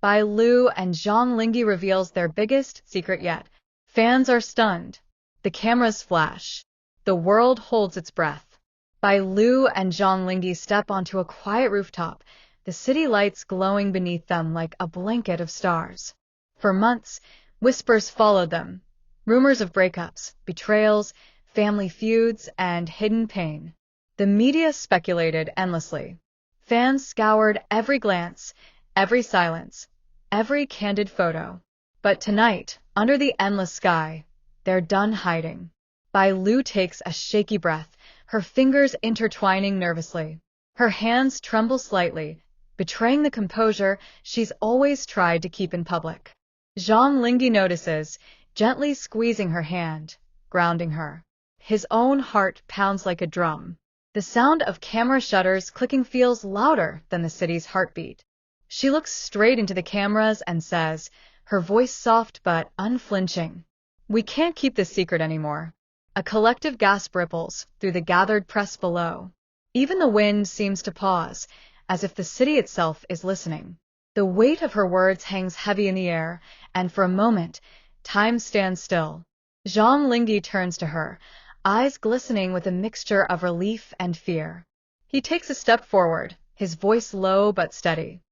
by Liu, and Zhang Linghe reveals their biggest secret yet. Fans are stunned. The cameras flash. The world holds its breath. By Liu and Zhang Linghe step onto a quiet rooftop, the city lights glowing beneath them like a blanket of stars. For months, whispers followed them. Rumors of breakups, betrayals, family feuds, and hidden pain. The media speculated endlessly. Fans scoured every glance, every silence, every candid photo. But tonight, under the endless sky, they're done hiding. Bai Lu takes a shaky breath, her fingers intertwining nervously. Her hands tremble slightly, betraying the composure she's always tried to keep in public. Zhang Linghe notices, gently squeezing her hand, grounding her. His own heart pounds like a drum. The sound of camera shutters clicking feels louder than the city's heartbeat. She looks straight into the cameras and says, her voice soft but unflinching, "We can't keep this secret anymore." A collective gasp ripples through the gathered press below. Even the wind seems to pause, as if the city itself is listening. The weight of her words hangs heavy in the air, and for a moment, time stands still. Zhang Linghe turns to her, eyes glistening with a mixture of relief and fear. He takes a step forward, his voice low but steady.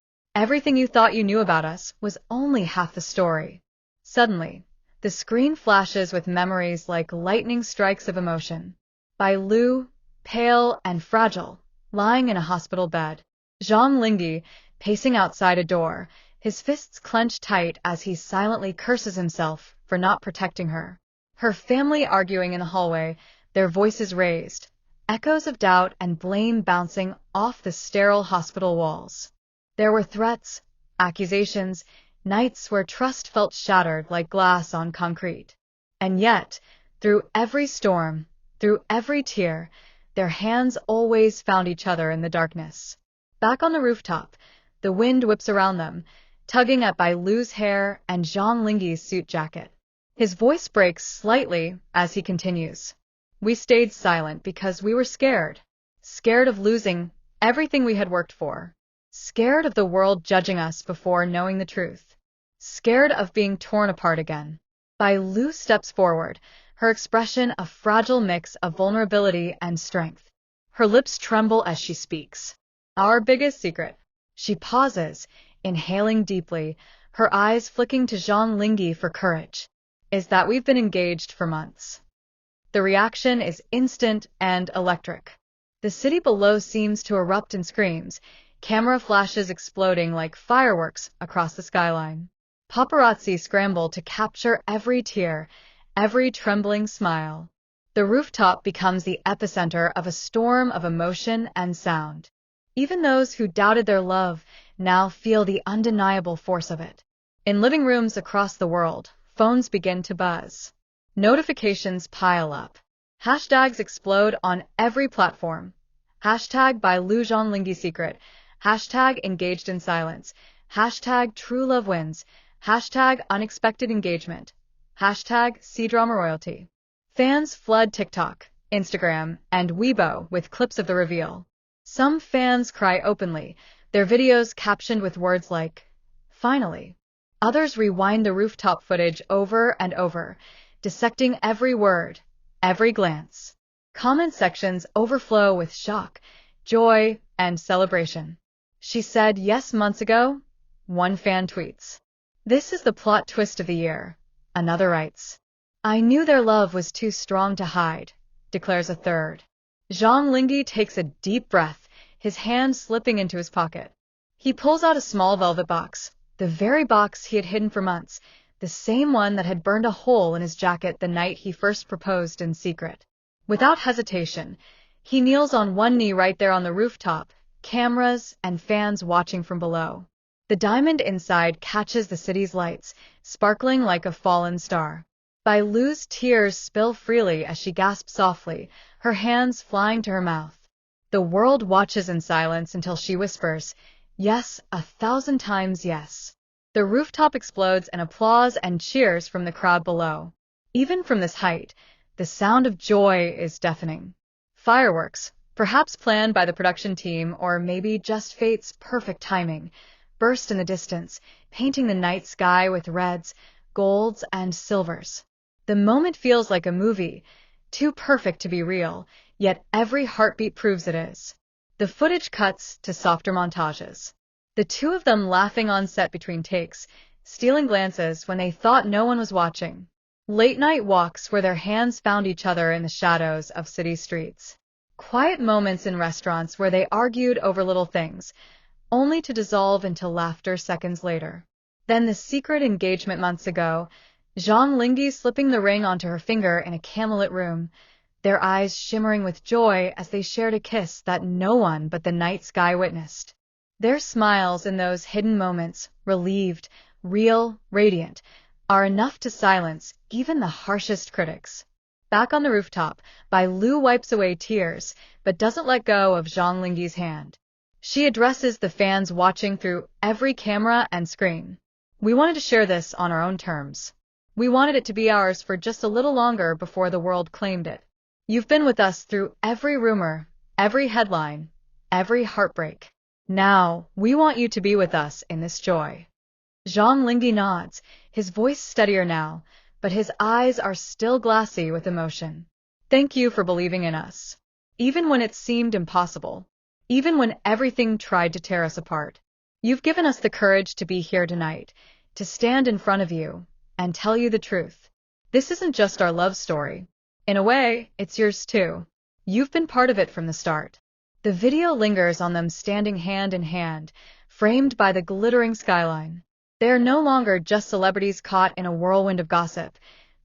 "Everything you thought you knew about us was only half the story." Suddenly, the screen flashes with memories like lightning strikes of emotion. Bai Lu, pale and fragile, lying in a hospital bed. Zhang Linghe, pacing outside a door, his fists clenched tight as he silently curses himself for not protecting her. Her family arguing in the hallway, their voices raised, echoes of doubt and blame bouncing off the sterile hospital walls. There were threats, accusations, nights where trust felt shattered like glass on concrete. And yet, through every storm, through every tear, their hands always found each other in the darkness. Back on the rooftop, the wind whips around them, tugging at Bai Lu's hair and Zhang Linghe's suit jacket. His voice breaks slightly as he continues. "We stayed silent because we were scared. Scared of losing everything we had worked for. Scared of the world judging us before knowing the truth. Scared of being torn apart again." Bai Lu steps forward, her expression a fragile mix of vulnerability and strength. Her lips tremble as she speaks. "Our biggest secret." She pauses, inhaling deeply, her eyes flicking to Zhang Linghe for courage. "Is that we've been engaged for months." The reaction is instant and electric. The city below seems to erupt in screams, camera flashes exploding like fireworks across the skyline. Paparazzi scramble to capture every tear, every trembling smile. The rooftop becomes the epicenter of a storm of emotion and sound. Even those who doubted their love now feel the undeniable force of it. In living rooms across the world, phones begin to buzz. Notifications pile up. Hashtags explode on every platform. Hashtag Bai Lu Zhang Linghe secret. Hashtag engaged in silence. Hashtag true love wins. Hashtag unexpected engagement. Hashtag C-drama royalty. Fans flood TikTok, Instagram, and Weibo with clips of the reveal. Some fans cry openly, their videos captioned with words like, "Finally." Others rewind the rooftop footage over and over, dissecting every word, every glance. Comment sections overflow with shock, joy, and celebration. "She said yes months ago," one fan tweets. "This is the plot twist of the year," another writes. "I knew their love was too strong to hide," declares a third. Zhang Linghe takes a deep breath, his hand slipping into his pocket. He pulls out a small velvet box, the very box he had hidden for months, the same one that had burned a hole in his jacket the night he first proposed in secret. Without hesitation, he kneels on one knee right there on the rooftop, cameras and fans watching from below. The diamond inside catches the city's lights, sparkling like a fallen star. Bai Lu's tears spill freely as she gasps softly, her hands flying to her mouth. The world watches in silence until she whispers, "Yes, 1,000 times yes." The rooftop explodes in applause and cheers from the crowd below. Even from this height, the sound of joy is deafening. Fireworks, perhaps planned by the production team or maybe just fate's perfect timing, burst in the distance, painting the night sky with reds, golds, and silvers. The moment feels like a movie, too perfect to be real, yet every heartbeat proves it is. The footage cuts to softer montages. The two of them laughing on set between takes, stealing glances when they thought no one was watching. Late-night walks where their hands found each other in the shadows of city streets. Quiet moments in restaurants where they argued over little things, only to dissolve into laughter seconds later. Then the secret engagement months ago, Zhang Linghe slipping the ring onto her finger in a candlelit room, their eyes shimmering with joy as they shared a kiss that no one but the night sky witnessed. Their smiles in those hidden moments, relieved, real, radiant, are enough to silence even the harshest critics. Back on the rooftop, Bai Lu wipes away tears, but doesn't let go of Zhang Linghe's hand. She addresses the fans watching through every camera and screen. We wanted to share this on our own terms. We wanted it to be ours for just a little longer before the world claimed it. You've been with us through every rumor, every headline, every heartbreak. Now, we want you to be with us in this joy. Zhang Linghe nods, his voice steadier now, but his eyes are still glassy with emotion. Thank you for believing in us. Even when it seemed impossible. Even when everything tried to tear us apart. You've given us the courage to be here tonight, to stand in front of you, and tell you the truth. This isn't just our love story. In a way, it's yours too. You've been part of it from the start. The video lingers on them standing hand in hand, framed by the glittering skyline. They are no longer just celebrities caught in a whirlwind of gossip.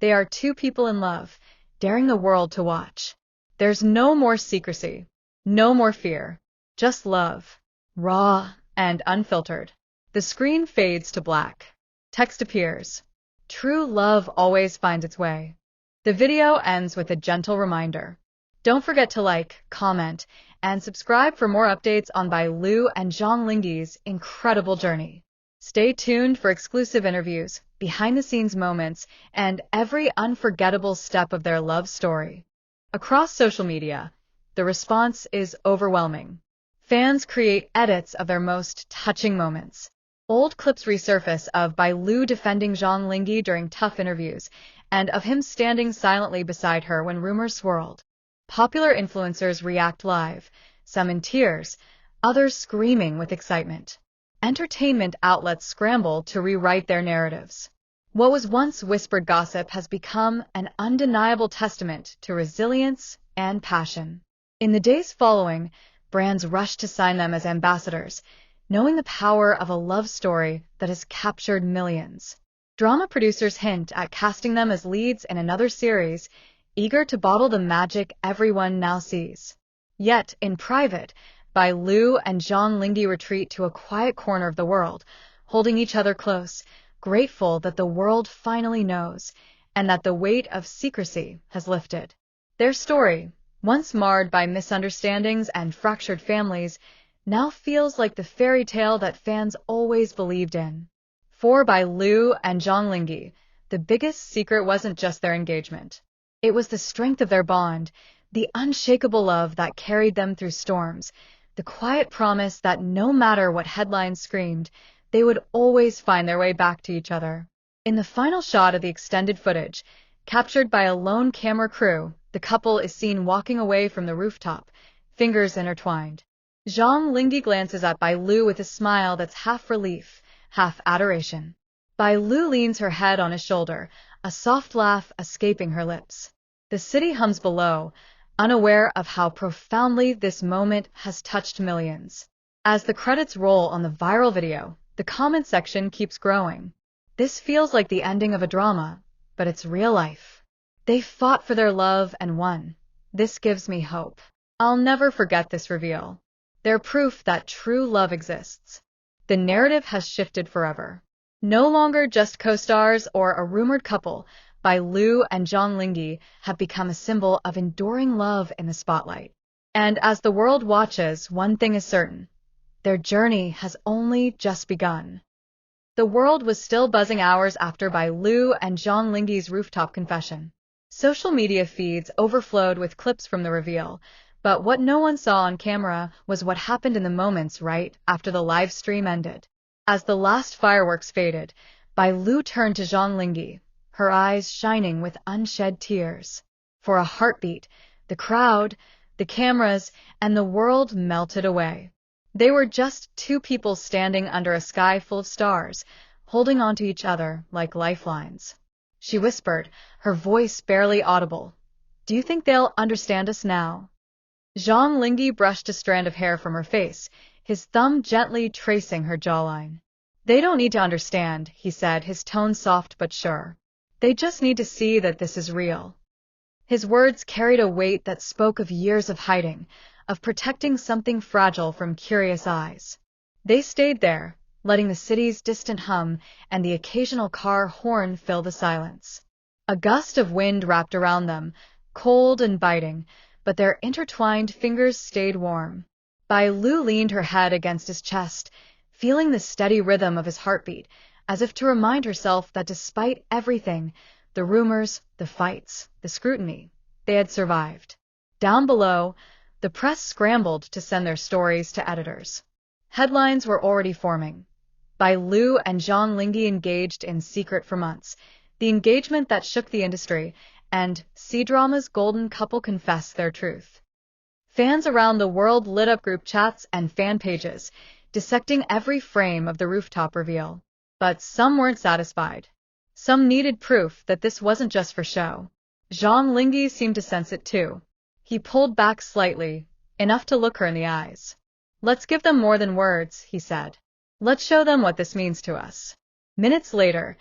They are two people in love, daring the world to watch. There's no more secrecy, no more fear, just love, raw and unfiltered. The screen fades to black. Text appears. True love always finds its way. The video ends with a gentle reminder. Don't forget to like, comment, and subscribe for more updates on Bai Lu and Zhang Linghe's incredible journey. Stay tuned for exclusive interviews, behind-the-scenes moments, and every unforgettable step of their love story. Across social media, the response is overwhelming. Fans create edits of their most touching moments. Old clips resurface of Bai Lu defending Zhang Linghe during tough interviews, and of him standing silently beside her when rumors swirled. Popular influencers react live, some in tears, others screaming with excitement. Entertainment outlets scramble to rewrite their narratives. What was once whispered gossip has become an undeniable testament to resilience and passion. In the days following, brands rushed to sign them as ambassadors, knowing the power of a love story that has captured millions. Drama producers hint at casting them as leads in another series, eager to bottle the magic everyone now sees. Yet, in private, Bai Lu and Zhang Linghe retreat to a quiet corner of the world, holding each other close, grateful that the world finally knows, and that the weight of secrecy has lifted. Their story, once marred by misunderstandings and fractured families, now feels like the fairy tale that fans always believed in. For Bai Lu and Zhang Linghe, the biggest secret wasn't just their engagement. It was the strength of their bond, the unshakable love that carried them through storms, the quiet promise that no matter what headlines screamed, they would always find their way back to each other. In the final shot of the extended footage, captured by a lone camera crew, the couple is seen walking away from the rooftop, fingers intertwined. Zhang Linghe glances at Bai Lu with a smile that's half relief, half adoration. Bai Lu leans her head on his shoulder, a soft laugh escaping her lips. The city hums below, unaware of how profoundly this moment has touched millions. As the credits roll on the viral video, the comment section keeps growing. This feels like the ending of a drama, but it's real life. They fought for their love and won. This gives me hope. I'll never forget this reveal. They're proof that true love exists. The narrative has shifted forever. No longer just co-stars or a rumored couple, Bai Lu and Zhang Linghe have become a symbol of enduring love in the spotlight. And as the world watches, one thing is certain. Their journey has only just begun. The world was still buzzing hours after Bai Lu and Zhang Linghe's rooftop confession. Social media feeds overflowed with clips from the reveal, but what no one saw on camera was what happened in the moments right after the live stream ended. As the last fireworks faded, Bai Lu turned to Zhang Linghe, her eyes shining with unshed tears. For a heartbeat, the crowd, the cameras, and the world melted away. They were just two people standing under a sky full of stars, holding onto each other like lifelines. She whispered, her voice barely audible. "Do you think they'll understand us now?" Zhang Linghe brushed a strand of hair from her face, his thumb gently tracing her jawline. "They don't need to understand," he said, his tone soft but sure. "They just need to see that this is real." His words carried a weight that spoke of years of hiding, of protecting something fragile from curious eyes. They stayed there, letting the city's distant hum and the occasional car horn fill the silence. A gust of wind wrapped around them, cold and biting, but their intertwined fingers stayed warm. Bai Lu leaned her head against his chest, feeling the steady rhythm of his heartbeat, as if to remind herself that despite everything, the rumors, the fights, the scrutiny, they had survived. Down below, the press scrambled to send their stories to editors. Headlines were already forming. Bai Lu and Zhang Linghe engaged in secret for months, the engagement that shook the industry, and C-drama's golden couple confessed their truth. Fans around the world lit up group chats and fan pages, dissecting every frame of the rooftop reveal. But some weren't satisfied. Some needed proof that this wasn't just for show. Zhang Linghe seemed to sense it too. He pulled back slightly, enough to look her in the eyes. "Let's give them more than words," he said. "Let's show them what this means to us." Minutes later,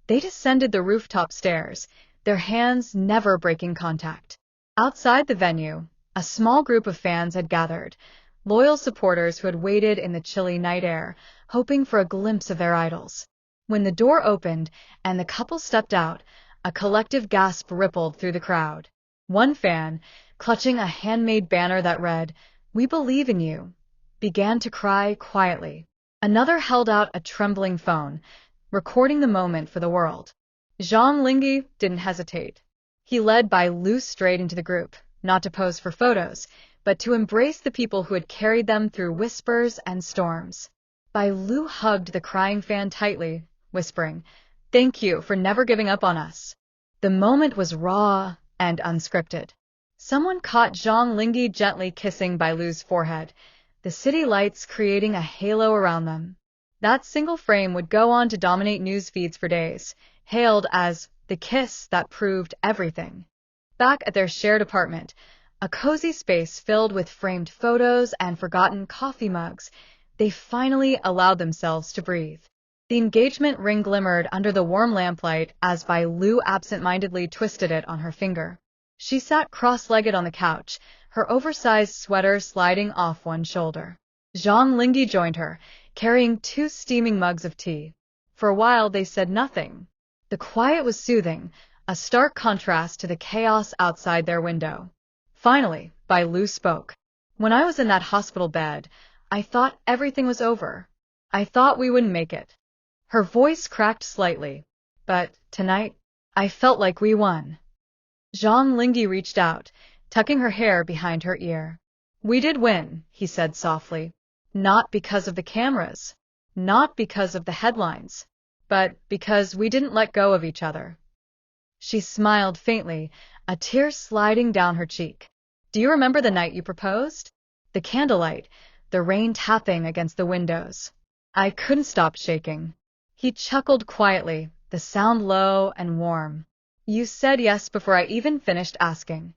they descended the rooftop stairs, their hands never breaking contact. Outside the venue, a small group of fans had gathered, loyal supporters who had waited in the chilly night air, hoping for a glimpse of their idols. When the door opened and the couple stepped out, a collective gasp rippled through the crowd. One fan, clutching a handmade banner that read, "We believe in you," began to cry quietly. Another held out a trembling phone, recording the moment for the world. Zhang Linghe didn't hesitate. He led Bai Lu straight into the group, not to pose for photos, but to embrace the people who had carried them through whispers and storms. Bai Lu hugged the crying fan tightly, whispering, "Thank you for never giving up on us." The moment was raw and unscripted. Someone caught Zhang Linghe gently kissing Bai Lu's forehead, the city lights creating a halo around them. That single frame would go on to dominate news feeds for days, hailed as the kiss that proved everything. Back at their shared apartment, a cozy space filled with framed photos and forgotten coffee mugs, they finally allowed themselves to breathe. The engagement ring glimmered under the warm lamplight as Bai Lu absent-mindedly twisted it on her finger. She sat cross-legged on the couch, her oversized sweater sliding off one shoulder. Zhang Linghe joined her, carrying 2 steaming mugs of tea. For a while they said nothing. The quiet was soothing, a stark contrast to the chaos outside their window. Finally, Bai Lu spoke. "When I was in that hospital bed, I thought everything was over. I thought we wouldn't make it." Her voice cracked slightly. "But tonight, I felt like we won." Zhang Linghe reached out, tucking her hair behind her ear. "We did win," he said softly. "Not because of the cameras, not because of the headlines, but because we didn't let go of each other." She smiled faintly, a tear sliding down her cheek. "Do you remember the night you proposed? The candlelight, the rain tapping against the windows. I couldn't stop shaking." He chuckled quietly, the sound low and warm. "You said yes before I even finished asking."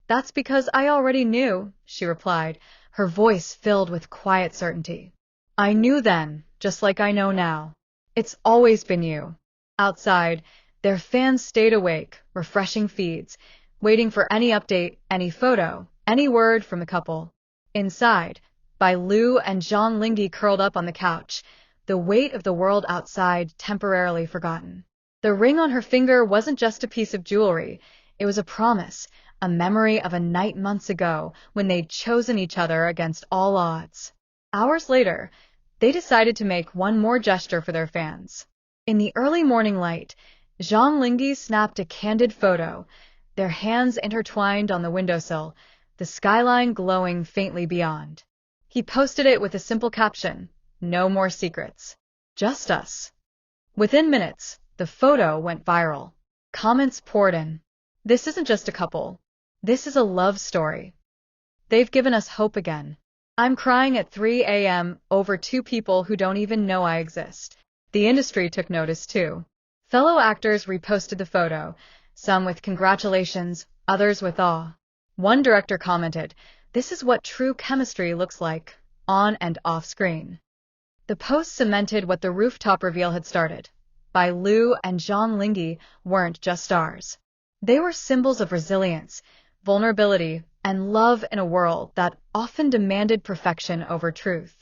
"That's because I already knew," she replied, her voice filled with quiet certainty. "I knew then, just like I know now. It's always been you." Outside, their fans stayed awake, refreshing feeds, waiting for any update, any photo, any word from the couple. Inside, Bai Lu and Zhang Linghe curled up on the couch, the weight of the world outside temporarily forgotten. The ring on her finger wasn't just a piece of jewelry, it was a promise, a memory of a night months ago when they'd chosen each other against all odds. Hours later, they decided to make one more gesture for their fans. In the early morning light, Zhang Linghe snapped a candid photo, their hands intertwined on the windowsill, the skyline glowing faintly beyond. He posted it with a simple caption, "No more secrets." Just us. Within minutes, the photo went viral. Comments poured in. This isn't just a couple. This is a love story. They've given us hope again. I'm crying at 3 a.m. over two people who don't even know I exist. The industry took notice too. Fellow actors reposted the photo, some with congratulations, others with awe. One director commented, "This is what true chemistry looks like, on and off screen." The post cemented what the rooftop reveal had started. By Liu and Zhang Linghe weren't just stars. They were symbols of resilience, vulnerability, and love in a world that often demanded perfection over truth.